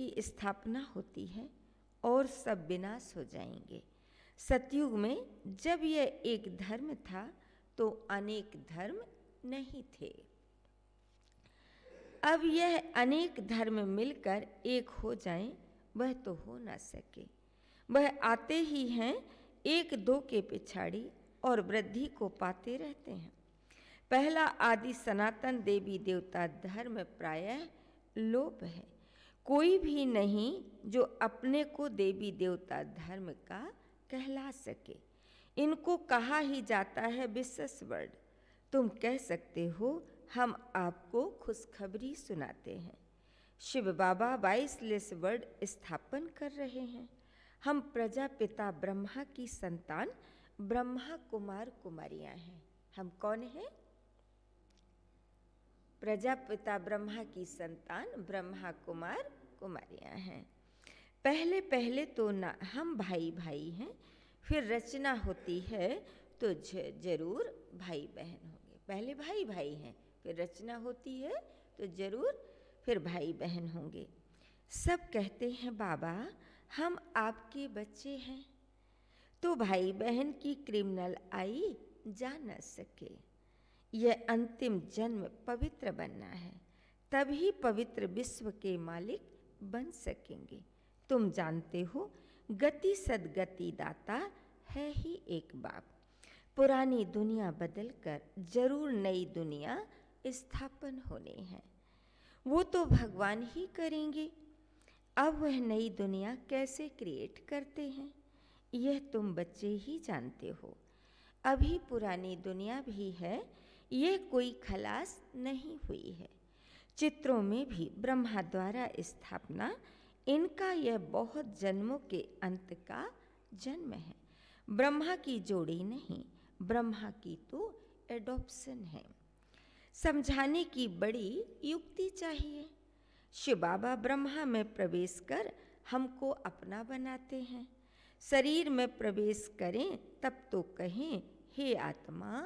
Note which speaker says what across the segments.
Speaker 1: की स्थापना होती है और सब विनाश हो जाएंगे। सतयुग में जब यह एक धर्म था तो अनेक धर्म नहीं थे। अब यह अनेक धर्म मिलकर एक हो जाएं, वह तो हो ना सके। वह आते ही हैं एक दो के पिछाड़ी और वृद्धि को पाते रहते हैं। पहला आदि सनातन देवी देवता धर्म प्रायः लोप है। कोई भी नहीं जो अपने को देवी देवता धर्म का कहला सके। इनको कहा ही जाता है विशेष वर्ड। तुम कह सकते हो हम आपको खुशखबरी सुनाते हैं। शिव बाबा 22 वर्ड स्थापन कर रहे हैं। हम प्रजापिता ब्रह्मा की संतान ब्रह्मा कुमार कुमारियां हैं। हम कौन हैं? प्रजापिता ब्रह्मा की संतान ब्रह्मा कुमार कुमारियां हैं। पहले पहले तो ना हम भाई भाई हैं, फिर रचना होती है तो जरूर भाई बहन होंगे। पहले भाई भाई हैं, फिर रचना होती है तो जरूर फिर भाई बहन होंगे। सब कहते हैं बाबा हम आपके बच्चे हैं, तो भाई बहन की क्रिमिनल आई जा न सके। यह अंतिम जन्म पवित्र बनना है, तभी पवित्र विश्व के मालिक बन सकेंगे। तुम जानते हो गति सदगति दाता है ही एक बाप। पुरानी दुनिया बदलकर जरूर नई दुनिया स्थापन होने हैं। वो तो भगवान ही करेंगे। अब वह नई दुनिया कैसे क्रिएट करते हैं यह तुम बच्चे ही जानते हो। अभी पुरानी दुनिया भी है, यह कोई खलास नहीं हुई है। चित्रों में भी ब्रह्मा द्वारा स्थापना, इनका यह बहुत जन्मों के अंत का जन्म है। ब्रह्मा की जोड़ी नहीं, ब्रह्मा की तो एडॉप्शन है। समझाने की बड़ी युक्ति चाहिए। शिव बाबा ब्रह्मा में प्रवेश कर हमको अपना बनाते हैं। शरीर में प्रवेश करें तब तो कहें हे आत्मा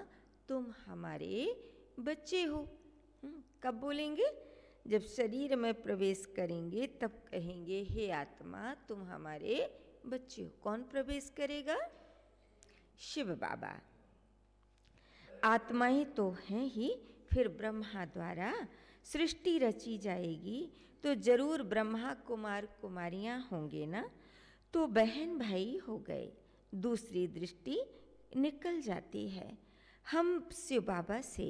Speaker 1: तुम हमारे बच्चे हो। कब बोलेंगे? जब शरीर में प्रवेश करेंगे तब कहेंगे हे आत्मा तुम हमारे बच्चे हो। कौन प्रवेश करेगा? शिव बाबा। आत्मा ही तो हैं ही। फिर ब्रह्मा द्वारा सृष्टि रची जाएगी तो जरूर ब्रह्मा कुमार कुमारियां होंगे ना, तो बहन भाई हो गए। दूसरी दृष्टि निकल जाती है। हम शिव बाबा से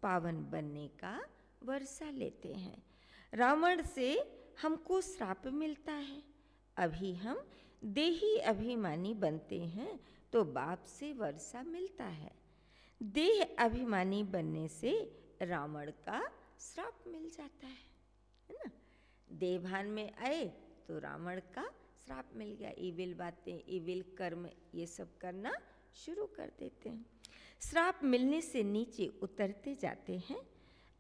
Speaker 1: पावन बनने का वर्षा लेते हैं। रावण से हमको श्राप मिलता है। अभी हम देही अभिमानी बनते हैं तो बाप से वर्षा मिलता है। देह अभिमानी बनने से रावण का श्राप मिल जाता है ना। देवभान में आए तो रावण का श्राप मिल गया। इविल बातें, इविल कर्म ये सब करना शुरू कर देते हैं। श्राप मिलने से नीचे उतरते जाते हैं।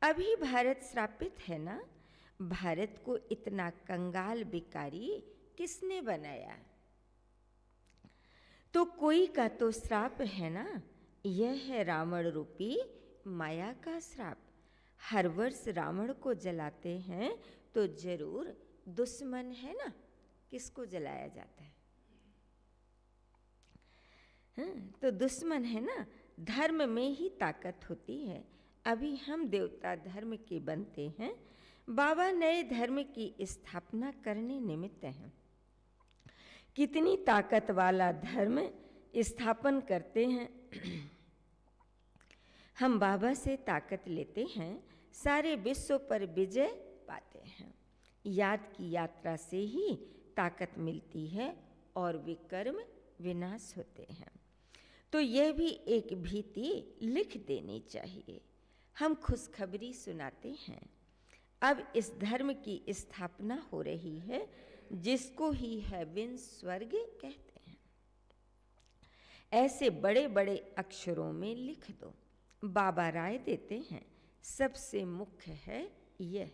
Speaker 1: अभी भारत श्रापित है ना। भारत को इतना कंगाल बिकारी किसने बनाया? तो कोई का तो श्राप है ना। यह है रावण रूपी माया का श्राप। हर वर्ष रावण को जलाते हैं तो जरूर दुश्मन है ना। किसको जलाया जाता है? तो दुश्मन है ना। धर्म में ही ताकत होती है। अभी हम देवता धर्म के बनते हैं। बाबा नए धर्म की स्थापना करने निमित्त हैं। कितनी ताकत वाला धर्म स्थापन करते हैं। हम बाबा से ताकत लेते हैं, सारे विश्व पर विजय पाते हैं। याद की यात्रा से ही ताकत मिलती है और विकर्म विनाश होते हैं। तो यह भी एक भीति लिख देनी चाहिए। हम खुशखबरी सुनाते हैं। अब इस धर्म की स्थापना हो रही है, जिसको ही हेवन स्वर्ग कहते हैं। ऐसे बड़े बड़े अक्षरों में लिख दो। बाबा राय देते हैं सबसे मुख्य है यह।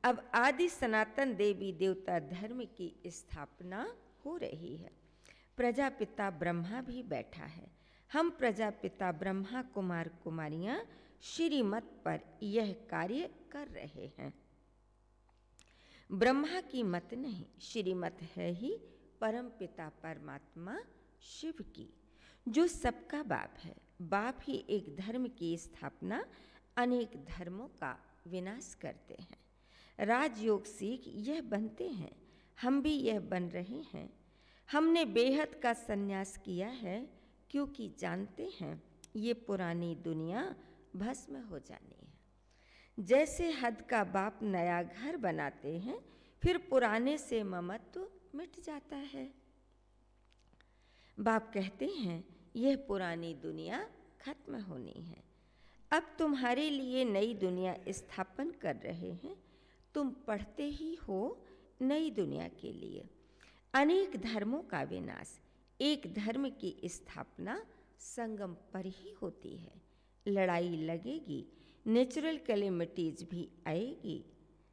Speaker 1: अब आदि सनातन देवी देवता धर्म की स्थापना हो रही है। प्रजापिता ब्रह्मा भी बैठा है। हम प्रजापिता ब्रह्मा कुमार कुमारियां श्रीमत पर यह कार्य कर रहे हैं। ब्रह्मा की मत नहीं, श्रीमत है ही परम पिता परमात्मा शिव की, जो सबका बाप है। बाप ही एक धर्म की स्थापना, अनेक धर्मों का विनाश करते हैं। राजयोग सीख यह बनते हैं, हम भी यह बन रहे हैं। हमने बेहद का संन्यास किया है, क्योंकि जानते हैं ये पुरानी दुनिया भस्म हो जानी है। जैसे हद का बाप नया घर बनाते हैं, फिर पुराने से ममत्व मिट जाता है। बाप कहते हैं यह पुरानी दुनिया खत्म होनी है, अब तुम्हारे लिए नई दुनिया स्थापन कर रहे हैं। तुम पढ़ते ही हो नई दुनिया के लिए। अनेक धर्मों का विनाश, एक धर्म की स्थापना संगम पर ही होती है। लड़ाई लगेगी, नेचुरल कैलेमिटीज भी आएगी।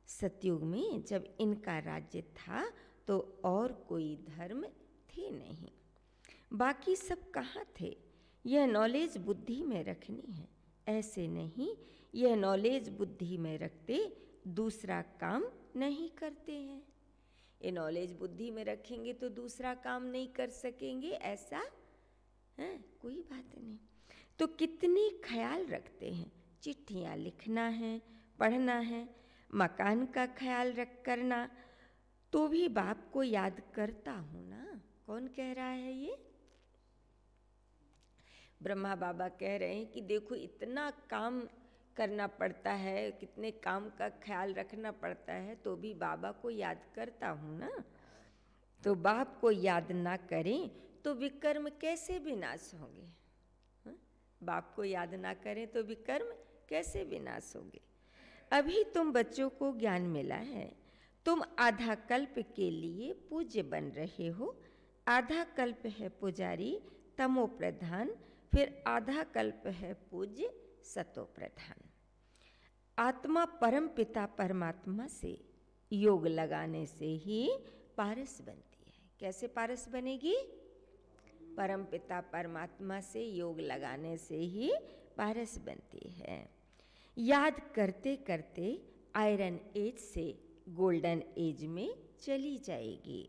Speaker 1: सतयुग में जब इनका राज्य था तो और कोई धर्म थे नहीं, बाकी सब कहाँ थे। यह नॉलेज बुद्धि में रखनी है, ऐसे नहीं यह नॉलेज बुद्धि में रखते दूसरा काम नहीं करते हैं। ये नॉलेज बुद्धि में रखेंगे तो दूसरा काम नहीं कर सकेंगे, ऐसा है कोई बात नहीं। तो कितनी ख्याल रखते हैं, चिट्ठियाँ लिखना है, पढ़ना है, मकान का ख्याल रख करना, तो भी बाप को याद करता हूँ ना। कौन कह रहा है ये? ब्रह्मा बाबा कह रहे हैं कि देखो इतना काम करना पड़ता है, कितने काम का ख्याल रखना पड़ता है, तो भी बाबा को याद करता हूँ ना। तो बाप को याद ना करें तो विकर्म कैसे विनाश होंगे? बाप को याद ना करें तो विकर्म कैसे विनाश होंगे? अभी तुम बच्चों को ज्ञान मिला है, तुम आधा कल्प के लिए पूज्य बन रहे हो। आधा कल्प है पुजारी तमो प्रधान, फिर आधा कल्प है पूज्य सतो प्रधान। आत्मा परम पिता परमात्मा से योग लगाने से ही पारस बनती है। कैसे पारस बनेगी? परम पिता परमात्मा से योग लगाने से ही पारस बनती है। याद करते करते आयरन एज से गोल्डन एज में चली जाएगी।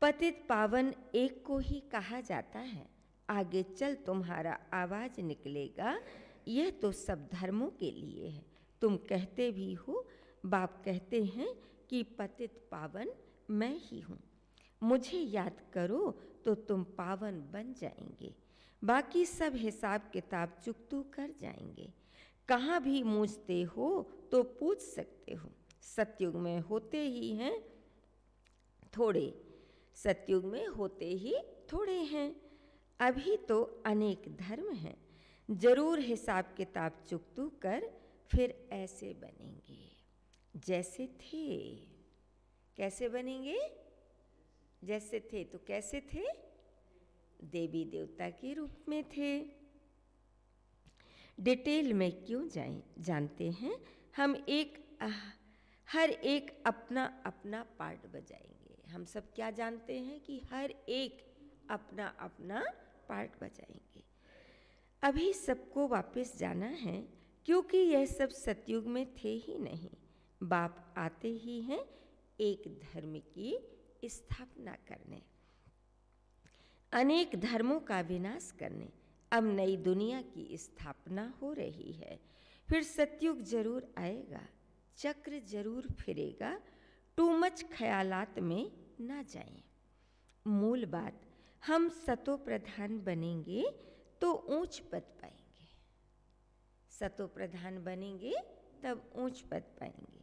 Speaker 1: पतित पावन एक को ही कहा जाता है, आगे चल तुम्हारा आवाज निकलेगा। यह तो सब धर्मों के लिए है। तुम कहते भी हो, बाप कहते हैं कि पतित पावन मैं ही हूँ। मुझे याद करो तो तुम पावन बन जाएंगे, बाकी सब हिसाब किताब चुकतू कर जाएंगे। कहाँ भी पूछते हो तो पूछ सकते हो। सतयुग में होते ही हैं थोड़े, सतयुग में होते ही थोड़े हैं। अभी तो अनेक धर्म हैं, जरूर हिसाब किताब चुकतू कर फिर ऐसे बनेंगे जैसे थे। कैसे बनेंगे? जैसे थे। तो कैसे थे? देवी देवता के रूप में थे। डिटेल में क्यों जाएं, जानते हैं हम हर एक अपना अपना पार्ट बजाएंगे। हम सब क्या जानते हैं कि हर एक अपना अपना पार्ट बजाएंगे। अभी सबको वापस जाना है, क्योंकि यह सब सतयुग में थे ही नहीं। बाप आते ही हैं एक धर्म की स्थापना करने, अनेक धर्मों का विनाश करने। अब नई दुनिया की स्थापना हो रही है, फिर सतयुग जरूर आएगा, चक्र जरूर फिरेगा। टू मच ख्यालात में ना जाएं। मूल बात, हम सतो प्रधान बनेंगे तो ऊंच पद पाएंगे। सतो प्रधान बनेंगे तब ऊंच पद पाएंगे।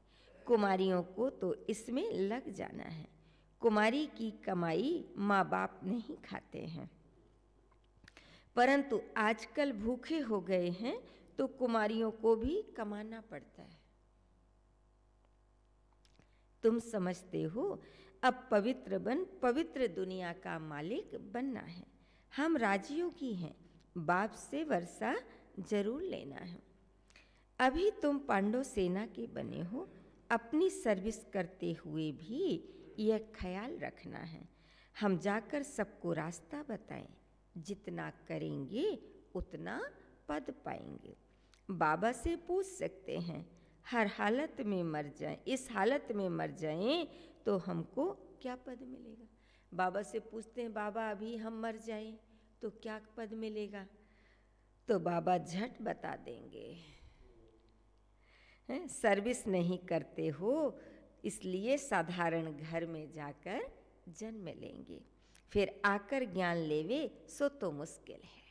Speaker 1: कुमारियों को तो इसमें लग जाना है। कुमारी की कमाई माँ बाप नहीं खाते हैं, परंतु आजकल भूखे हो गए हैं तो कुमारियों को भी कमाना पड़ता है। तुम समझते हो अब पवित्र बन पवित्र दुनिया का मालिक बनना है। हम राजयोगी हैं, बाप से वर्षा जरूर लेना है। अभी तुम पांडव सेना के बने हो, अपनी सर्विस करते हुए भी यह ख्याल रखना है, हम जाकर सबको रास्ता बताएं। जितना करेंगे उतना पद पाएंगे। बाबा से पूछ सकते हैं, हर हालत में मर जाएं, इस हालत में मर जाएं तो हमको क्या पद मिलेगा? बाबा से पूछते हैं, बाबा अभी हम मर जाएं तो क्या पद मिलेगा? तो बाबा झट बता देंगे, सर्विस नहीं करते हो इसलिए साधारण घर में जाकर जन्म लेंगे, फिर आकर ज्ञान लेवे सो तो मुश्किल है।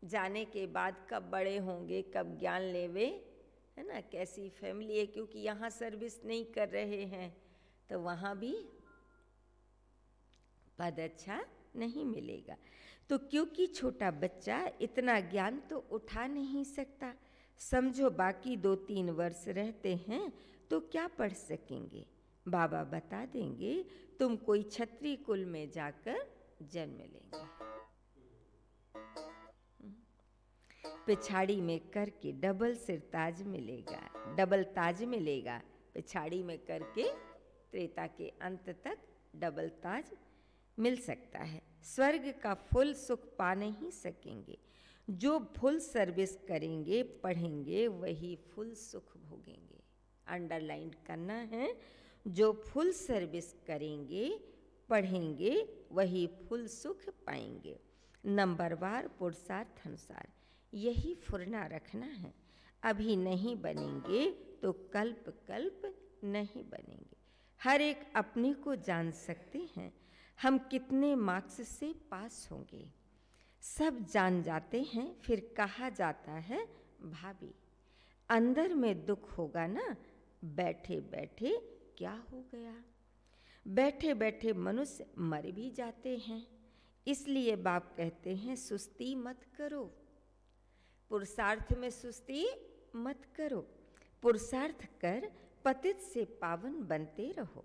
Speaker 1: जाने के बाद कब बड़े होंगे, कब ज्ञान लेवे, है ना, कैसी फैमिली है, क्योंकि यहाँ सर्विस नहीं कर रहे हैं तो वहाँ भी पद अच्छा नहीं मिलेगा। तो क्योंकि छोटा बच्चा इतना ज्ञान तो उठा नहीं सकता, समझो बाकी 2-3 वर्ष रहते हैं तो क्या पढ़ सकेंगे? बाबा बता देंगे तुम कोई क्षत्रिय कुल में जाकर जन्म लेंगे, पिछाड़ी में करके डबल सिर ताज मिलेगा, डबल ताज मिलेगा, पिछाड़ी में करके त्रेता के अंत तक डबल ताज मिल सकता है। स्वर्ग का फुल सुख पा नहीं सकेंगे, जो फुल सर्विस करेंगे पढ़ेंगे वही फुल सुख भोगेंगे। अंडरलाइन करना है, जो फुल सर्विस करेंगे पढ़ेंगे वही फुल सुख पाएंगे। नंबरवार पुरुषार्थ अनुसार यही फुरना रखना है, अभी नहीं बनेंगे तो कल्प कल्प नहीं बनेंगे। हर एक अपने को जान सकते हैं, हम कितने मार्क्स से पास होंगे सब जान जाते हैं, फिर कहा जाता है भाभी अंदर में दुख होगा ना, बैठे बैठे क्या हो गया। बैठे बैठे मनुष्य मर भी जाते हैं, इसलिए बाप कहते हैं सुस्ती मत करो, पुरुषार्थ में सुस्ती मत करो, पुरुषार्थ कर पतित से पावन बनते रहो,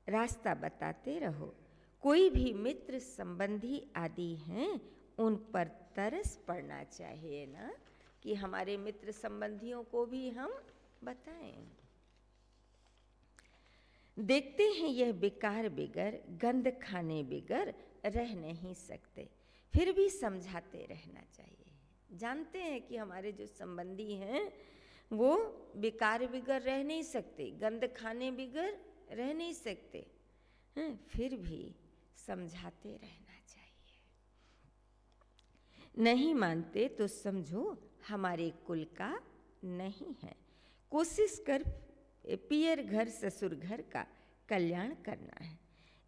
Speaker 1: रास्ता बताते रहो। कोई भी मित्र संबंधी आदि हैं उन पर तरस पड़ना चाहिए ना, कि हमारे मित्र संबंधियों को भी हम बताएं। देखते हैं यह बेकार बिगर गंद खाने बिगर रह नहीं सकते, फिर भी समझाते रहना चाहिए। जानते हैं कि हमारे जो संबंधी हैं वो बेकार बिगर रह नहीं सकते, गंद खाने बिगर रह नहीं सकते, हैं, फिर भी समझाते रहना चाहिए। नहीं मानते तो समझो हमारे कुल का नहीं है, कोशिश कर पियर घर ससुर घर का कल्याण करना है।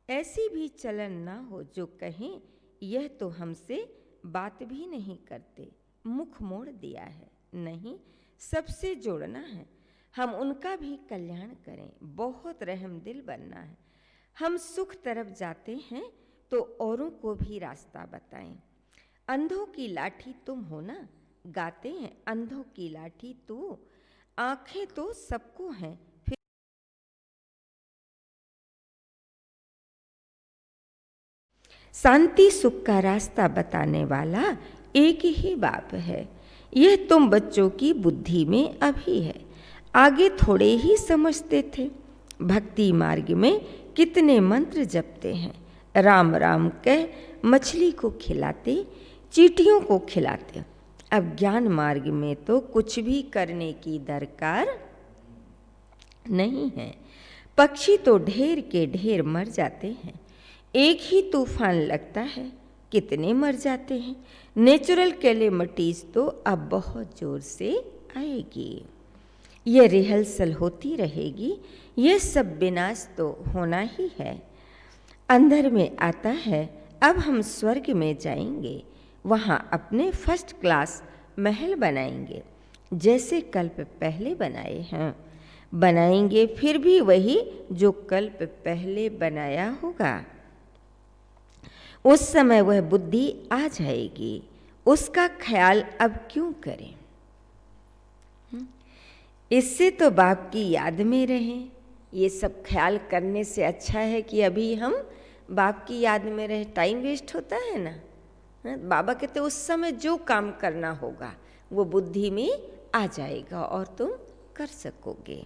Speaker 1: ऐसी भी चलन ना हो जो कहें यह तो हमसे बात भी नहीं करते, मुख मोड़ दिया है। नहीं, सबसे जोड़ना है, हम उनका भी कल्याण करें, बहुत रहमदिल बनना है। हम सुख तरफ जाते हैं तो औरों को भी रास्ता बताएं। अंधों की लाठी तुम हो ना, गाते हैं अंधों की लाठी तू, आंखें तो सबको हैं फिर शांति सुख का रास्ता बताने वाला एक ही बाप है। यह तुम बच्चों की बुद्धि में अभी है, आगे थोड़े ही समझते थे। भक्ति मार्ग में कितने मंत्र जपते हैं, राम राम कह मछली को खिलाते, चींटियों को खिलाते। अब ज्ञान मार्ग में तो कुछ भी करने की दरकार नहीं है। पक्षी तो ढेर के ढेर मर जाते हैं, एक ही तूफान लगता है कितने मर जाते हैं। नेचुरल कैलेमिटीज तो अब बहुत जोर से आएगी, ये रिहर्सल होती रहेगी, ये सब विनाश तो होना ही है। अंदर में आता है अब हम स्वर्ग में जाएंगे, वहाँ अपने फर्स्ट क्लास महल बनाएंगे, जैसे कल्प पहले बनाए हैं बनाएंगे, फिर भी वही जो कल्प पहले बनाया होगा। उस समय वह बुद्धि आ जाएगी, उसका ख्याल अब क्यों करें। इससे तो बाप की याद में रहें, ये सब ख्याल करने से अच्छा है कि अभी हम बाप की याद में रहे। टाइम वेस्ट होता है ना। बाबा कहते उस समय जो काम करना होगा वो बुद्धि में आ जाएगा और तुम कर सकोगे।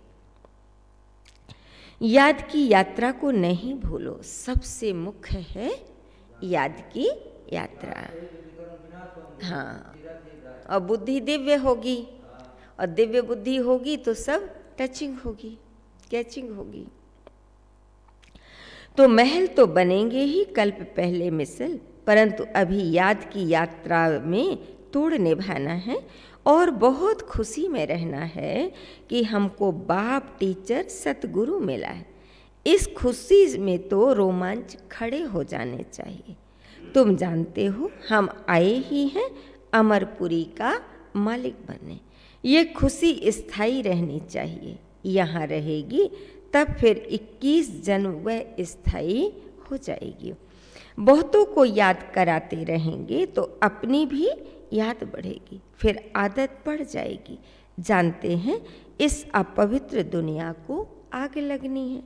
Speaker 1: याद की यात्रा को नहीं भूलो, सबसे मुख्य है याद की यात्रा। हाँ, और बुद्धि दिव्य होगी और दिव्य बुद्धि होगी तो सब टचिंग होगी, कैचिंग होगी। तो महल तो बनेंगे ही कल्प पहले मिसल, परंतु अभी याद की यात्रा में तोड़ निभाना है और बहुत खुशी में रहना है कि हमको बाप, टीचर, सतगुरु मिला है। इस खुशी में तो रोमांच खड़े हो जाने चाहिए। तुम जानते हो हम आए ही हैं अमरपुरी का मालिक बनने। ये खुशी स्थायी रहनी चाहिए, यहाँ रहेगी तब फिर 21 जन्म वह स्थायी हो जाएगी। बहुतों को याद कराते रहेंगे तो अपनी भी याद बढ़ेगी, फिर आदत पड़ जाएगी। जानते हैं इस अपवित्र दुनिया को आग लगनी है।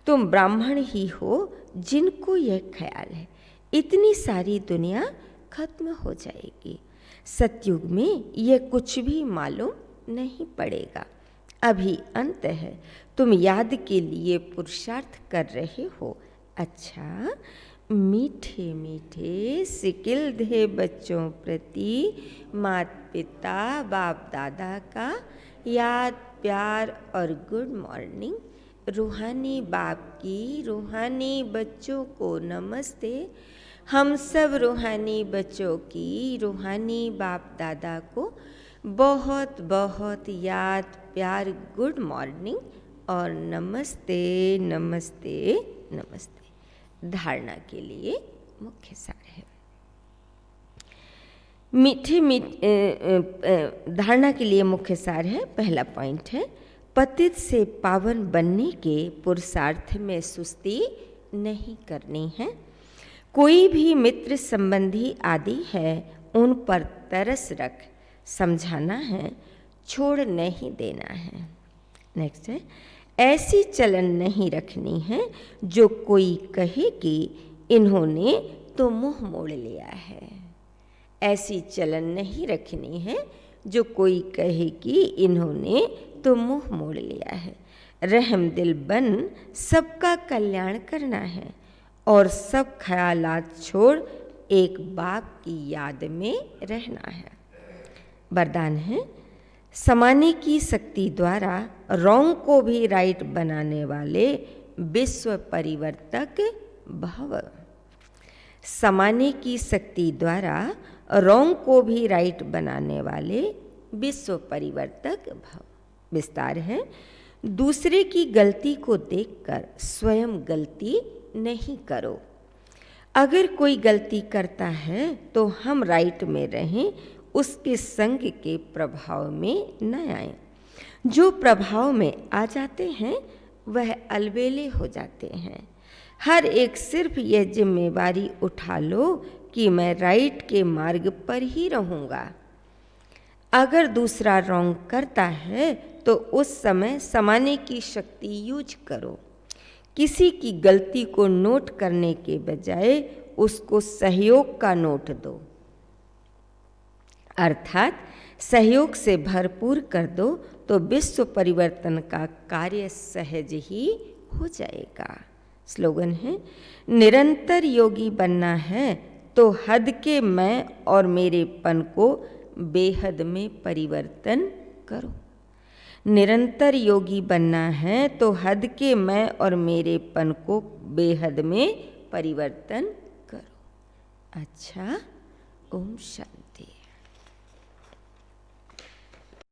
Speaker 1: तुम ब्राह्मण ही हो जिनको यह ख्याल है इतनी सारी दुनिया खत्म हो जाएगी। सतयुग में यह कुछ भी मालूम नहीं पड़ेगा। अभी अंत है, तुम याद के लिए पुरुषार्थ कर रहे हो। अच्छा, मीठे मीठे सिकिल दे बच्चों प्रति माता पिता बाप दादा का याद, प्यार और गुड मॉर्निंग। रूहानी बाप की रूहानी बच्चों को नमस्ते। हम सब रूहानी बच्चों की रूहानी बाप दादा को बहुत बहुत याद, प्यार, गुड मॉर्निंग और नमस्ते नमस्ते नमस्ते। धारणा के लिए मुख्य सार है। धारणा के लिए मुख्य सार है। पहला पॉइंट है, पतित से पावन बनने के पुरुषार्थ में सुस्ती नहीं करनी है। कोई भी मित्र संबंधी आदि है उन पर तरस रख समझाना है, छोड़ नहीं देना है। नेक्स्ट है, ऐसी चलन नहीं रखनी है जो कोई कहे कि इन्होंने तो मुंह मोड़ लिया है। ऐसी चलन नहीं रखनी है जो कोई कहे कि इन्होंने तो मुंह मोड़ लिया है। रहम दिल बन सबका कल्याण करना है और सब ख्यालात छोड़ एक बाप की याद में रहना है। वरदान है, समाने की शक्ति द्वारा रॉन्ग को भी राइट बनाने वाले विश्व परिवर्तक भव। समाने की शक्ति द्वारा रॉन्ग को भी राइट बनाने वाले विश्व परिवर्तक भव। विस्तार है, दूसरे की गलती को देखकर स्वयं गलती नहीं करो। अगर कोई गलती करता है तो हम राइट में रहें, उसके संग के प्रभाव में न आए। जो प्रभाव में आ जाते हैं वह अलबेले हो जाते हैं। हर एक सिर्फ यह जिम्मेवारी उठा लो कि मैं राइट के मार्ग पर ही रहूँगा। अगर दूसरा रॉन्ग करता है तो उस समय समाने की शक्ति यूज करो। किसी की गलती को नोट करने के बजाय उसको सहयोग का नोट दो, अर्थात सहयोग से भरपूर कर दो तो विश्व परिवर्तन का कार्य सहज ही हो जाएगा। स्लोगन है, निरंतर योगी बनना है तो हद के मैं और मेरेपन को बेहद में परिवर्तन करो। निरंतर योगी बनना है तो हद के मैं और मेरेपन को बेहद में परिवर्तन करो। अच्छा, ओम शांति।